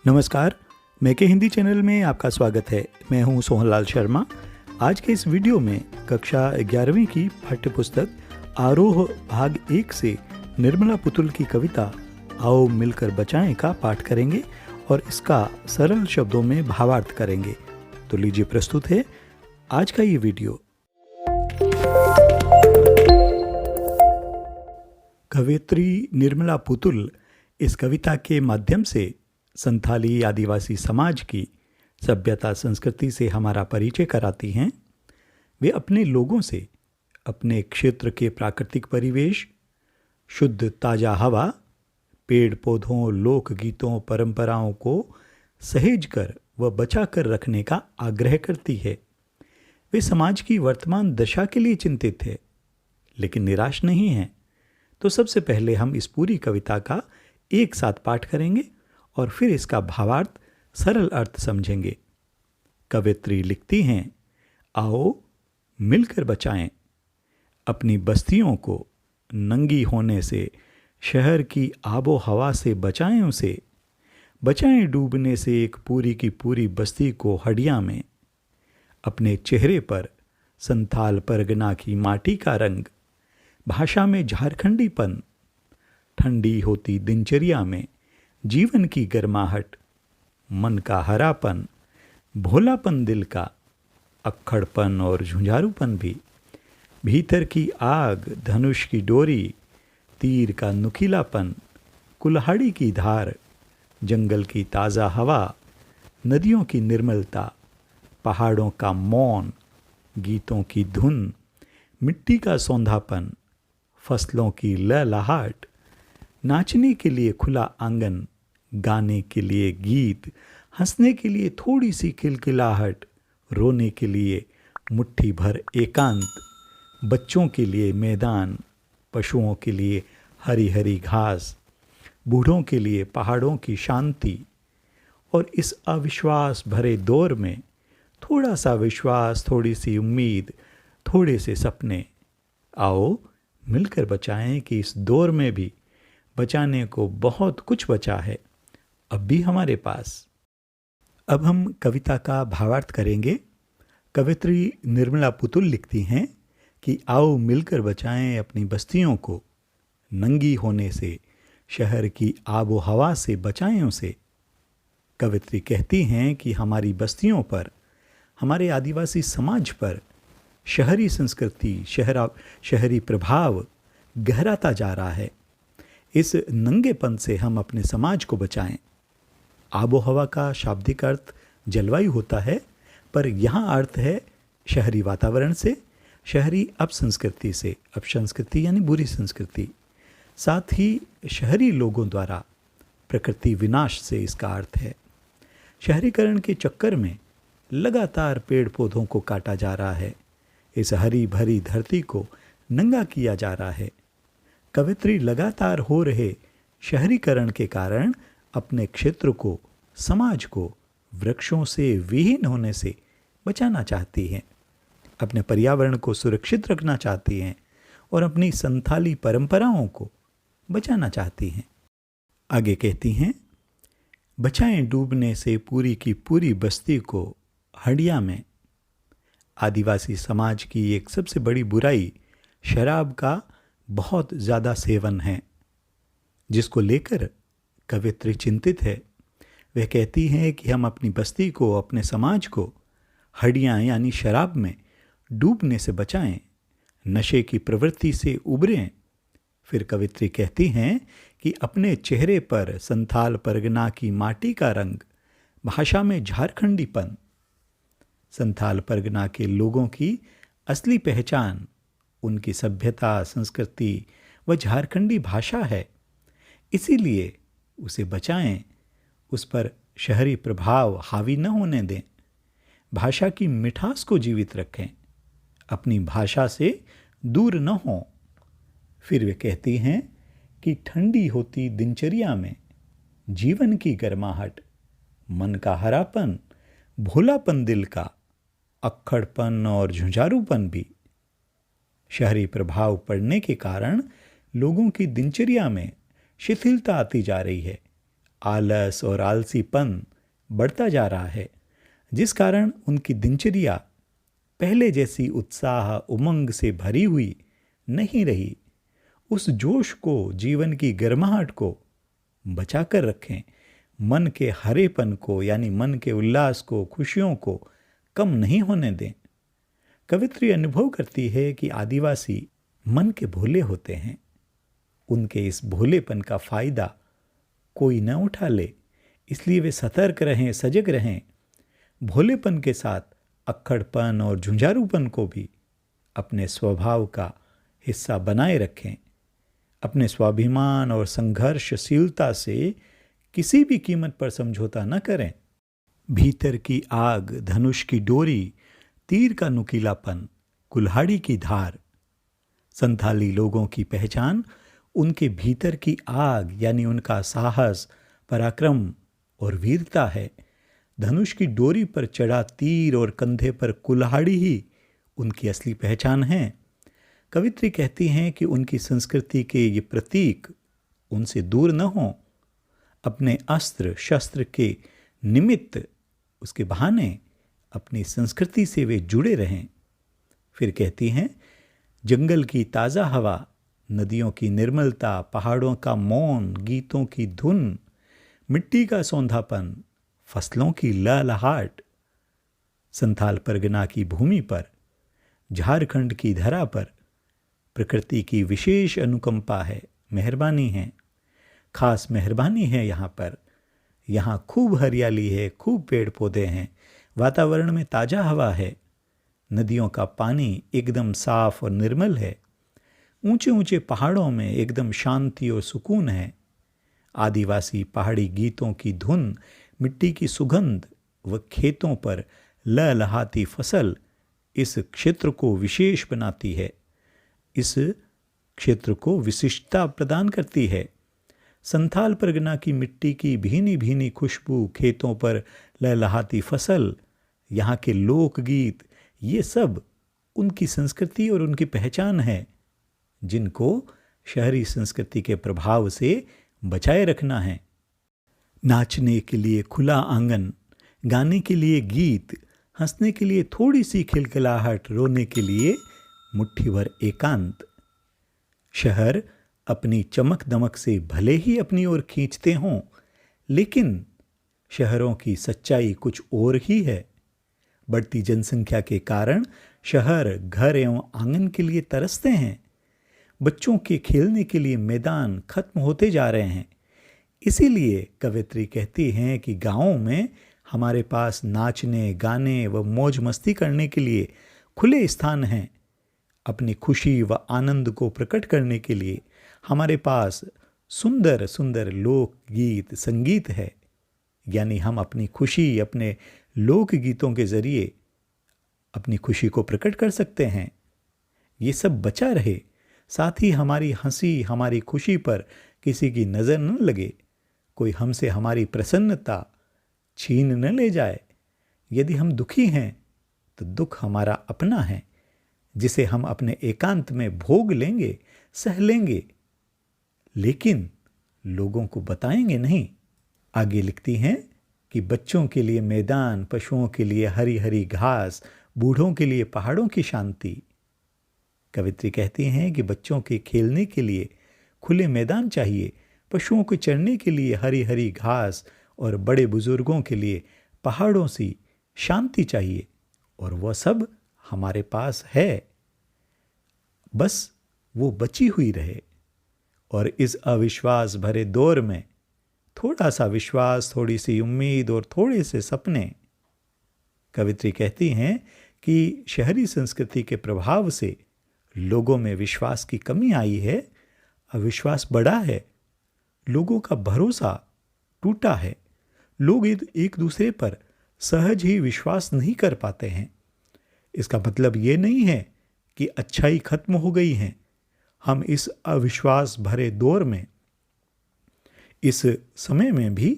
नमस्कार, मैं के हिंदी चैनल में आपका स्वागत है। मैं हूं सोहनलाल शर्मा। आज के इस वीडियो में कक्षा 11वीं की पाठ्यपुस्तक आरोह भाग 1 से निर्मला पुतुल की कविता आओ मिलकर बचाएं का पाठ करेंगे और इसका सरल शब्दों में भावार्थ करेंगे। तो लीजिए, प्रस्तुत है आज का ये वीडियो। कवयित्री निर्मला पुतुल इस कविता के माध्यम से संथाली आदिवासी समाज की सभ्यता संस्कृति से हमारा परिचय कराती हैं। वे अपने लोगों से अपने क्षेत्र के प्राकृतिक परिवेश, शुद्ध ताज़ा हवा, पेड़ पौधों, लोकगीतों, परंपराओं को सहेज कर व बचा कर रखने का आग्रह करती है। वे समाज की वर्तमान दशा के लिए चिंतित है, लेकिन निराश नहीं हैं। तो सबसे पहले हम इस पूरी कविता का एक साथ पाठ करेंगे और फिर इसका भावार्थ, सरल अर्थ समझेंगे। कवयित्री लिखती हैं, आओ मिलकर बचाएं अपनी बस्तियों को नंगी होने से, शहर की आबो हवा से बचाएं उसे, बचाएं डूबने से एक पूरी की पूरी बस्ती को हडिया में। अपने चेहरे पर संथाल परगना की माटी का रंग, भाषा में झारखंडीपन, ठंडी होती दिनचर्या में जीवन की गर्माहट, मन का हरापन, भोलापन दिल का, अक्खड़पन और झुंझारूपन भी, भीतर की आग, धनुष की डोरी, तीर का नुकीलापन, कुल्हाड़ी की धार, जंगल की ताज़ा हवा, नदियों की निर्मलता, पहाड़ों का मौन, गीतों की धुन, मिट्टी का सौंधापन, फसलों की लहलहाट, नाचने के लिए खुला आंगन, गाने के लिए गीत, हंसने के लिए थोड़ी सी खिलखिलाहट, रोने के लिए मुट्ठी भर एकांत, बच्चों के लिए मैदान, पशुओं के लिए हरी हरी घास, बूढ़ों के लिए पहाड़ों की शांति। और इस अविश्वास भरे दौर में थोड़ा सा विश्वास, थोड़ी सी उम्मीद, थोड़े से सपने। आओ मिलकर बचाएं कि इस दौर में भी बचाने को बहुत कुछ बचा है अब भी हमारे पास। अब हम कविता का भावार्थ करेंगे। कवयित्री निर्मला पुतुल लिखती हैं कि आओ मिलकर बचाएं अपनी बस्तियों को नंगी होने से, शहर की आबो हवा से बचाएं उसे। कवयित्री कहती हैं कि हमारी बस्तियों पर, हमारे आदिवासी समाज पर शहरी संस्कृति, शहरी प्रभाव गहराता जा रहा है। इस नंगेपन से हम अपने समाज को बचाएं। आबो हवा का शाब्दिक अर्थ जलवायु होता है, पर यहाँ अर्थ है शहरी वातावरण से, शहरी अपसंस्कृति से। अपसंस्कृति यानी बुरी संस्कृति। साथ ही शहरी लोगों द्वारा प्रकृति विनाश से इसका अर्थ है। शहरीकरण के चक्कर में लगातार पेड़ पौधों को काटा जा रहा है। इस हरी भरी धरती को नंगा किया जा रहा है। कवयित्री लगातार हो रहे शहरीकरण के कारण अपने क्षेत्र को, समाज को वृक्षों से विहीन होने से बचाना चाहती हैं, अपने पर्यावरण को सुरक्षित रखना चाहती हैं और अपनी संथाली परंपराओं को बचाना चाहती हैं। आगे कहती हैं, बचाएं डूबने से पूरी की पूरी बस्ती को हडिया में। आदिवासी समाज की एक सबसे बड़ी बुराई शराब का बहुत ज़्यादा सेवन है, जिसको लेकर कवयित्री चिंतित है। वह कहती हैं कि हम अपनी बस्ती को, अपने समाज को हडियाँ यानी शराब में डूबने से बचाएं, नशे की प्रवृत्ति से उबरें। फिर कवयित्री कहती हैं कि अपने चेहरे पर संथाल परगना की माटी का रंग, भाषा में झारखंडीपन। संथाल परगना के लोगों की असली पहचान उनकी सभ्यता, संस्कृति व झारखंडी भाषा है। इसीलिए उसे बचाएं, उस पर शहरी प्रभाव हावी न होने दें, भाषा की मिठास को जीवित रखें, अपनी भाषा से दूर न हों। फिर वे कहती हैं कि ठंडी होती दिनचर्या में जीवन की गर्माहट, मन का हरापन, भोलापन दिल का, अक्खड़पन और झुंझारूपन भी। शहरी प्रभाव पड़ने के कारण लोगों की दिनचर्या में शिथिलता आती जा रही है, आलस और आलसीपन बढ़ता जा रहा है, जिस कारण उनकी दिनचर्या पहले जैसी उत्साह उमंग से भरी हुई नहीं रही। उस जोश को, जीवन की गर्माहट को बचा कर रखें। मन के हरेपन को, यानी मन के उल्लास को, खुशियों को कम नहीं होने दें। कवित्री अनुभव करती है कि आदिवासी मन के भोले होते हैं। उनके इस भोलेपन का फायदा कोई न उठा ले, इसलिए वे सतर्क रहें, सजग रहें। भोलेपन के साथ अक्खड़पन और झुंझारूपन को भी अपने स्वभाव का हिस्सा बनाए रखें। अपने स्वाभिमान और संघर्षशीलता से किसी भी कीमत पर समझौता न करें। भीतर की आग, धनुष की डोरी, तीर का नुकीलापन, कुल्हाड़ी की धार। संथाली लोगों की पहचान उनके भीतर की आग, यानी उनका साहस, पराक्रम और वीरता है। धनुष की डोरी पर चढ़ा तीर और कंधे पर कुल्हाड़ी ही उनकी असली पहचान है। कवित्री कहती हैं कि उनकी संस्कृति के ये प्रतीक उनसे दूर न हों। अपने अस्त्र शस्त्र के निमित्त, उसके बहाने अपनी संस्कृति से वे जुड़े रहें। फिर कहती हैं, जंगल की ताज़ा हवा, नदियों की निर्मलता, पहाड़ों का मौन, गीतों की धुन, मिट्टी का सौंधापन, फसलों की लहलहाट। संथाल परगना की भूमि पर, झारखंड की धरा पर प्रकृति की विशेष अनुकंपा है, मेहरबानी है, खास मेहरबानी है। यहाँ खूब हरियाली है, खूब पेड़ पौधे हैं, वातावरण में ताज़ा हवा है, नदियों का पानी एकदम साफ और निर्मल है, ऊंचे ऊंचे पहाड़ों में एकदम शांति और सुकून है। आदिवासी पहाड़ी गीतों की धुन, मिट्टी की सुगंध व खेतों पर लहलहाती फसल इस क्षेत्र को विशेष बनाती है, इस क्षेत्र को विशिष्टता प्रदान करती है। संथाल परगना की मिट्टी की भीनी भीनी खुशबू, खेतों पर लहलहाती फसल, यहाँ के लोकगीत, ये सब उनकी संस्कृति और उनकी पहचान है, जिनको शहरी संस्कृति के प्रभाव से बचाए रखना है। नाचने के लिए खुला आंगन, गाने के लिए गीत, हंसने के लिए थोड़ी सी खिलखिलाहट, रोने के लिए मुट्ठी भर एकांत। शहर अपनी चमक दमक से भले ही अपनी ओर खींचते हों, लेकिन शहरों की सच्चाई कुछ और ही है। बढ़ती जनसंख्या के कारण शहर घर एवं आंगन के लिए तरसते हैं। बच्चों के खेलने के लिए मैदान खत्म होते जा रहे हैं। इसीलिए कवित्री कहती हैं कि गाँवों में हमारे पास नाचने, गाने व मौज मस्ती करने के लिए खुले स्थान हैं। अपनी खुशी व आनंद को प्रकट करने के लिए हमारे पास सुंदर सुंदर लोकगीत, संगीत है। यानी हम अपनी खुशी अपने लोकगीतों के जरिए अपनी खुशी को प्रकट कर सकते हैं। ये सब बचा रहे, साथ ही हमारी हंसी, हमारी खुशी पर किसी की नज़र न लगे, कोई हमसे हमारी प्रसन्नता छीन न ले जाए। यदि हम दुखी हैं तो दुख हमारा अपना है, जिसे हम अपने एकांत में भोग लेंगे, सह लेंगे, लेकिन लोगों को बताएंगे नहीं। आगे लिखती हैं कि बच्चों के लिए मैदान, पशुओं के लिए हरी हरी घास, बूढ़ों के लिए पहाड़ों की शांति। कवित्री कहती हैं कि बच्चों के खेलने के लिए खुले मैदान चाहिए, पशुओं को चरने के लिए हरी हरी घास और बड़े बुजुर्गों के लिए पहाड़ों सी शांति चाहिए, और वह सब हमारे पास है, बस वो बची हुई रहे। और इस अविश्वास भरे दौर में थोड़ा सा विश्वास, थोड़ी सी उम्मीद और थोड़े से सपने। कवित्री कहती हैं कि शहरी संस्कृति के प्रभाव से लोगों में विश्वास की कमी आई है, अविश्वास बढ़ा है, लोगों का भरोसा टूटा है। लोग एक दूसरे पर सहज ही विश्वास नहीं कर पाते हैं। इसका मतलब ये नहीं है कि अच्छाई खत्म हो गई है। हम इस अविश्वास भरे दौर में, इस समय में भी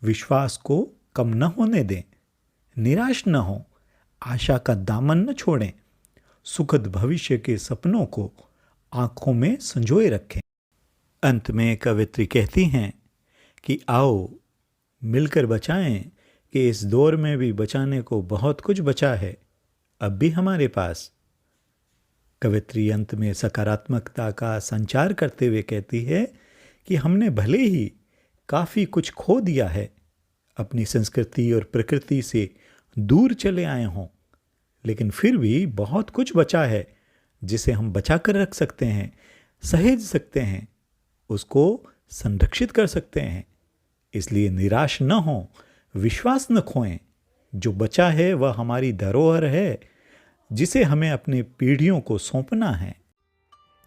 विश्वास को कम न होने दें, निराश न हो, आशा का दामन न छोड़ें, सुखद भविष्य के सपनों को आंखों में संजोए रखें। अंत में कवित्री कहती हैं कि आओ मिलकर बचाएं कि इस दौर में भी बचाने को बहुत कुछ बचा है अब भी हमारे पास। कवित्री अंत में सकारात्मकता का संचार करते हुए कहती है कि हमने भले ही काफ़ी कुछ खो दिया है, अपनी संस्कृति और प्रकृति से दूर चले आए हों, लेकिन फिर भी बहुत कुछ बचा है जिसे हम बचा कर रख सकते हैं, सहेज सकते हैं, उसको संरक्षित कर सकते हैं। इसलिए निराश न हों, विश्वास न खोएं। जो बचा है वह हमारी धरोहर है जिसे हमें अपनी पीढ़ियों को सौंपना है।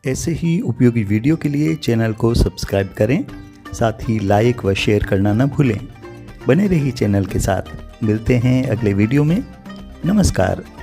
ऐसे ही उपयोगी वीडियो के लिए चैनल को सब्सक्राइब करें, साथ ही लाइक व शेयर करना न भूलें। बने रहिए चैनल के साथ। मिलते हैं अगले वीडियो में। नमस्कार।